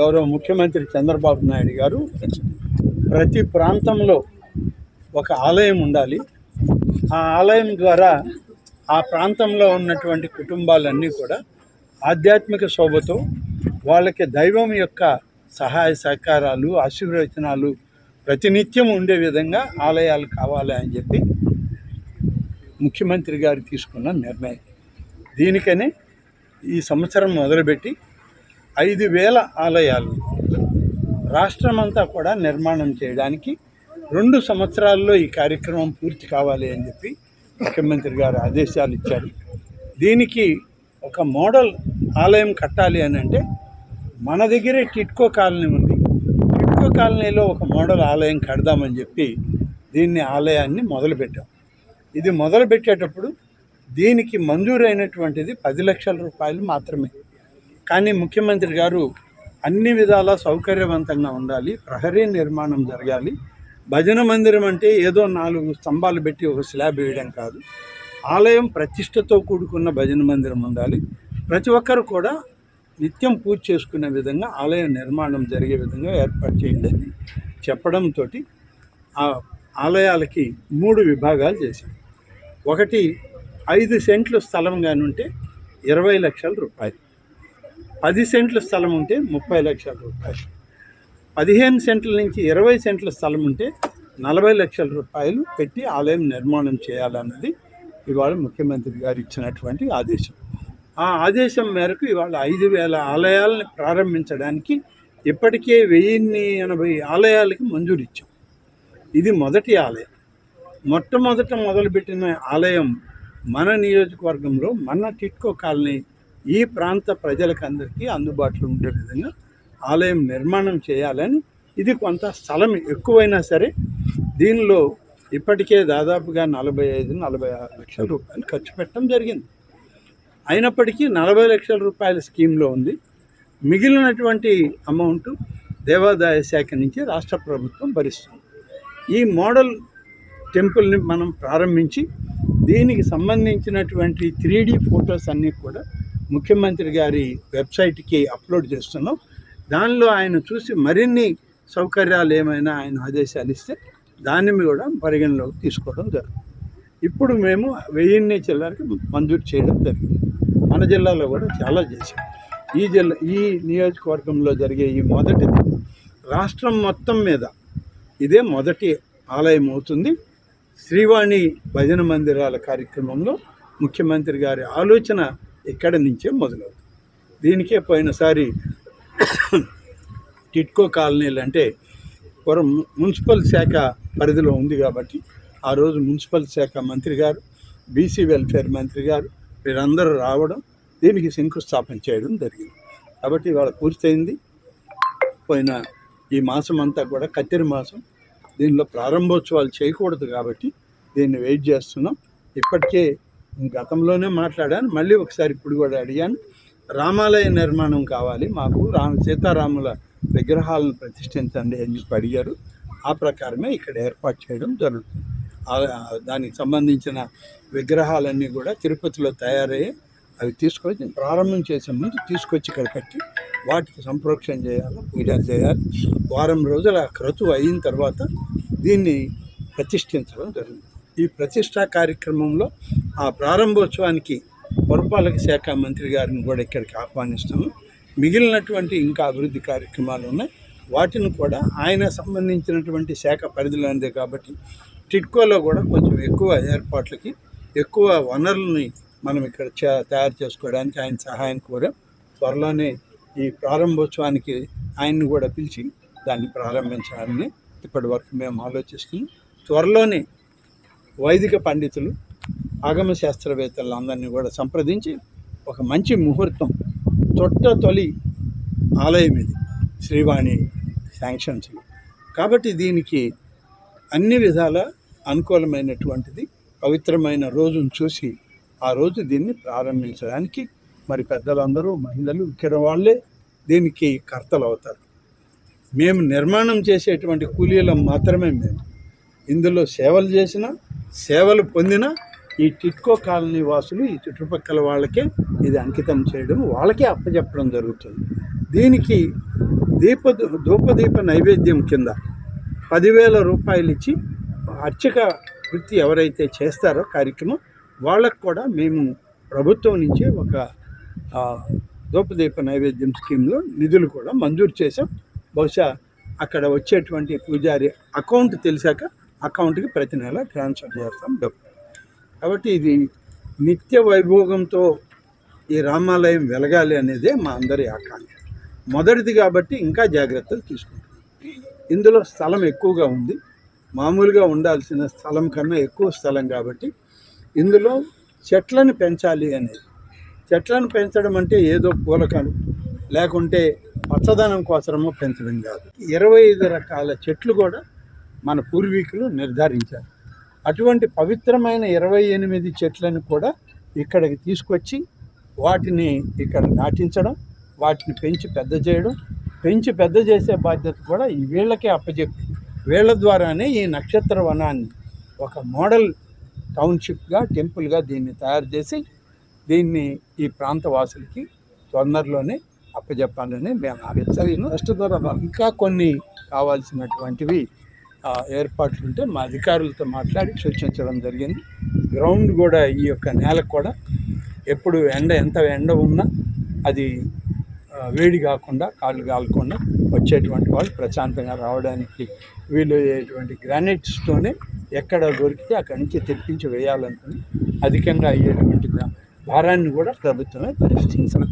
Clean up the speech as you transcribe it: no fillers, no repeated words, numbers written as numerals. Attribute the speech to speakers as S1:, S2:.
S1: గౌరవ ముఖ్యమంత్రి చంద్రబాబు నాయుడు గారు ప్రతి ప్రాంతంలో ఒక ఆలయం ఉండాలి. ఆ ఆలయం ద్వారా ఆ ప్రాంతంలో ఉన్నటువంటి కుటుంబాలన్నీ కూడా ఆధ్యాత్మిక శోభతో వాళ్ళకి దైవం యొక్క సహాయ సహకారాలు ఆశీర్వచనాలు ప్రతినిత్యం ఉండే విధంగా ఆలయాలు కావాలి అని చెప్పి ముఖ్యమంత్రి గారు తీసుకున్న నిర్ణయం. దీనికనే ఈ సంవత్సరం మొదలుపెట్టి 5,000 ఆలయాలు రాష్ట్రమంతా కూడా నిర్మాణం చేయడానికి 2 సంవత్సరాల్లో ఈ కార్యక్రమం పూర్తి కావాలి అని చెప్పి ముఖ్యమంత్రి గారు ఆదేశాలు ఇచ్చారు. దీనికి ఒక మోడల్ ఆలయం కట్టాలి అని అంటే మన దగ్గరే టిట్కో కాలనీ ఉంది. టిట్కో కాలనీలో ఒక మోడల్ ఆలయం కడదామని చెప్పి దీన్ని ఆలయాన్ని మొదలుపెట్టాం. ఇది మొదలుపెట్టేటప్పుడు దీనికి మంజూరైనటువంటిది 10 లక్షల రూపాయలు మాత్రమే. కానీ ముఖ్యమంత్రి గారు అన్ని విధాలా సౌకర్యవంతంగా ఉండాలి, ప్రహరీ నిర్మాణం జరగాలి, భజన మందిరం అంటే ఏదో 4 స్తంభాలు పెట్టి ఒక స్లాబ్ వేయడం కాదు, ఆలయం ప్రతిష్టతో కూడుకున్న భజన మందిరం ఉండాలి, ప్రతి ఒక్కరు కూడా నిత్యం పూజ చేసుకునే విధంగా ఆలయ నిర్మాణం జరిగే విధంగా ఏర్పాటు చేయండి అని చెప్పడంతో ఆ ఆలయాలకి 3 విభాగాలు చేశాం. ఒకటి 5 సెంట్లు స్థలం కానీ ఉంటే 20 లక్షల రూపాయలు, 10 సెంట్ల స్థలం ఉంటే 30 లక్షల రూపాయలు, 15 సెంట్ల నుంచి 20 సెంట్ల స్థలం ఉంటే 40 లక్షల రూపాయలు పెట్టి ఆలయం నిర్మాణం చేయాలన్నది ఇవాళ ముఖ్యమంత్రి గారు ఇచ్చినటువంటి ఆదేశం. ఆ ఆదేశం మేరకు ఇవాళ 5,000 ఆలయాలను ప్రారంభించడానికి ఇప్పటికే 1,080 ఆలయాలకి మంజూరు ఇచ్చాం. ఇది మొదటి ఆలయం. మొట్టమొదట మొదలుపెట్టిన ఆలయం మన నియోజకవర్గంలో మన టిట్కో కాలనీ ఈ ప్రాంత ప్రజలకందరికీ అందుబాటులో ఉండే విధంగా ఆలయం నిర్మాణం చేయాలని, ఇది కొంత స్థలం ఎక్కువైనా సరే దీనిలో ఇప్పటికే దాదాపుగా 45-46 లక్షల రూపాయలు ఖర్చు పెట్టడం జరిగింది. అయినప్పటికీ 40 లక్షల రూపాయల స్కీమ్లో ఉంది. మిగిలినటువంటి అమౌంట్ దేవాదాయ శాఖ నుంచి రాష్ట్ర ప్రభుత్వం భరిస్తుంది. ఈ మోడల్ టెంపుల్ని మనం ప్రారంభించి దీనికి సంబంధించినటువంటి 3D ఫొటోస్ అన్నీ కూడా ముఖ్యమంత్రి గారి వెబ్సైట్కి అప్లోడ్ చేస్తున్నాం. దానిలో ఆయన చూసి మరిన్ని సౌకర్యాలు ఏమైనా ఆయన ఆదేశాలు ఇస్తే దాన్ని కూడా పరిగణలోకి తీసుకోవడం జరుగుతుంది. ఇప్పుడు మేము 1000 చిల్లరకి మంజూరు చేయడం జరిగింది. మన జిల్లాలో కూడా చాలా చేశాం. ఈ నియోజకవర్గంలో జరిగే ఈ మొదటిది రాష్ట్రం మొత్తం మీద ఇదే మొదటి ఆలయం అవుతుంది. శ్రీవాణి భజన మందిరాల కార్యక్రమంలో ముఖ్యమంత్రి గారి ఆలోచన ఇక్కడి నుంచే మొదలవుతుంది. దీనికే పోయినసారి టిట్కో కాలనీలు అంటే మున్సిపల్ శాఖ పరిధిలో ఉంది కాబట్టి ఆ రోజు మున్సిపల్ శాఖ మంత్రి గారు, బీసీ వెల్ఫేర్ మంత్రి గారు వీరందరూ రావడం, దీనికి శంకుస్థాపన చేయడం జరిగింది. కాబట్టి ఇవాళ పూర్తయింది. పోయిన ఈ మాసం అంతా కూడా కత్తెర మాసం, దీనిలో ప్రారంభోత్సవాలు చేయకూడదు కాబట్టి దీన్ని వెయిట్ చేస్తున్నాం. ఇప్పటికే గతంలోనే మాట్లాడాను, మళ్ళీ ఒకసారి ఇప్పుడు కూడా అడిగాను. రామాలయ నిర్మాణం కావాలి మాకు, సీతారాముల విగ్రహాలను ప్రతిష్ఠించండి అని చెప్పి అడిగారు. ఆ ప్రకారమే ఇక్కడ ఏర్పాటు చేయడం జరుగుతుంది. దానికి సంబంధించిన విగ్రహాలన్నీ కూడా తిరుపతిలో తయారయ్యి అవి తీసుకొచ్చి ప్రారంభం చేసే ముందు తీసుకొచ్చి ఇక్కడ కట్టి వాటికి సంప్రోక్షణ చేయాలి, పూజ చేయాలి. వారం రోజుల క్రతువు అయిన తర్వాత దీన్ని ప్రతిష్ఠించడం జరుగుతుంది. ఈ ప్రతిష్టా కార్యక్రమంలో ఆ ప్రారంభోత్సవానికి పురపాలక శాఖ మంత్రి గారిని కూడా ఇక్కడికి ఆహ్వానిస్తాము. మిగిలినటువంటి ఇంకా అభివృద్ధి కార్యక్రమాలు ఉన్నాయి, వాటిని కూడా ఆయన సంబంధించినటువంటి శాఖ పరిధిలో ఉంది కాబట్టి టిట్కోలో కూడా కొంచెం ఎక్కువ ఏర్పాట్లకి, ఎక్కువ వనరులని మనం ఇక్కడ తయారు చేసుకోవడానికి ఆయన సహాయం కోరాం. త్వరలోనే ఈ ప్రారంభోత్సవానికి ఆయన్ని కూడా పిలిచి దాన్ని ప్రారంభించాలని ఇప్పటి వరకు మేము ఆలోచిస్తున్నాం. త్వరలోనే వైదిక పండితులు, ఆగమ శాస్త్రవేత్తలు అందరినీ కూడా సంప్రదించి ఒక మంచి ముహూర్తం, తొలి ఆలయం ఇది శ్రీవాణి శాంక్షన్స్ కాబట్టి దీనికి అన్ని విధాల అనుకూలమైనటువంటిది, పవిత్రమైన రోజును చూసి ఆ రోజు దీన్ని ప్రారంభించడానికి మరి పెద్దలందరూ, మహిళలు, ఇక్కడ వాళ్ళే దీనికి కర్తలు అవుతారు. మేము నిర్మాణం చేసేటువంటి కూలీలం మాత్రమే. మేము ఇందులో సేవలు చేసిన, సేవలు పొందిన ఈ టిట్కో కాలనీ వాసులు, ఈ చుట్టుపక్కల వాళ్ళకే ఇది అంకితం చేయడం, వాళ్ళకే అప్పచెప్పడం జరుగుతుంది. దీనికి ధూపదీప నైవేద్యం కింద 10,000 రూపాయలు ఇచ్చి అర్చక వృత్తి ఎవరైతే చేస్తారో కార్యక్రమం వాళ్ళకు కూడా మేము ప్రభుత్వం నుంచి ఒక ధూపదీప నైవేద్యం స్కీమ్లో నిధులు కూడా మంజూరు చేసాం. బహుశా అక్కడ వచ్చేటువంటి పూజారి అకౌంట్ తెలిసాక అకౌంట్కి ప్రతి నెల ట్రాన్స్ఫర్ చేస్తాం డబ్బు. కాబట్టి ఇది నిత్య వైభోగంతో ఈ రామాలయం వెలగాలి అనేదే మా అందరి ఆకాంక్ష. మొదటిది కాబట్టి ఇంకా జాగ్రత్తలు తీసుకుంటాం. ఇందులో స్థలం ఎక్కువగా ఉంది, మామూలుగా ఉండాల్సిన స్థలం కన్నా ఎక్కువ స్థలం కాబట్టి ఇందులో చెట్లను పెంచాలి అనేది. చెట్లను పెంచడం అంటే ఏదో పూలకను లేకుంటే పచ్చదనం కోసమో పెంచడం కాదు. 25 రకాల చెట్లు కూడా మన పూర్వీకులు నిర్ధారించారు. అటువంటి పవిత్రమైన 28 చెట్లను కూడా ఇక్కడికి తీసుకొచ్చి వాటిని ఇక్కడ నాటించడం, వాటిని పెంచి పెద్ద చేసే బాధ్యత కూడా ఈ వీళ్ళకే అప్పచెప్పి వీళ్ళ ద్వారానే ఈ నక్షత్ర వనాన్ని ఒక మోడల్ టౌన్షిప్గా టెంపుల్గా దీన్ని తయారు చేసి దీన్ని ఈ ప్రాంత వాసులకి తొందరలోనే అప్పచెప్పాలని మేము ఆలోచన. ఫస్ట్ ద్వారా ఇంకా కొన్ని కావాల్సినటువంటివి ఏర్పాట్లు ఉంటే మా అధికారులతో మాట్లాడి సూచించడం జరిగింది. గ్రౌండ్ కూడా ఈ యొక్క నేలకు కూడా ఎప్పుడు ఎంత ఎండ ఉన్నా అది వేడి కాకుండా కాళ్ళు కాలకుండా వచ్చేటువంటి వాళ్ళు ప్రశాంతంగా రావడానికి వీలయ్యేటువంటి గ్రానైట్ స్టోనే ఎక్కడ దొరికితే అక్కడి నుంచి తెప్పించి వేయాలనుకుని అధికంగా అయ్యేటువంటి భారాన్ని కూడా ప్రభుత్వమే పరిష్కరించాలి.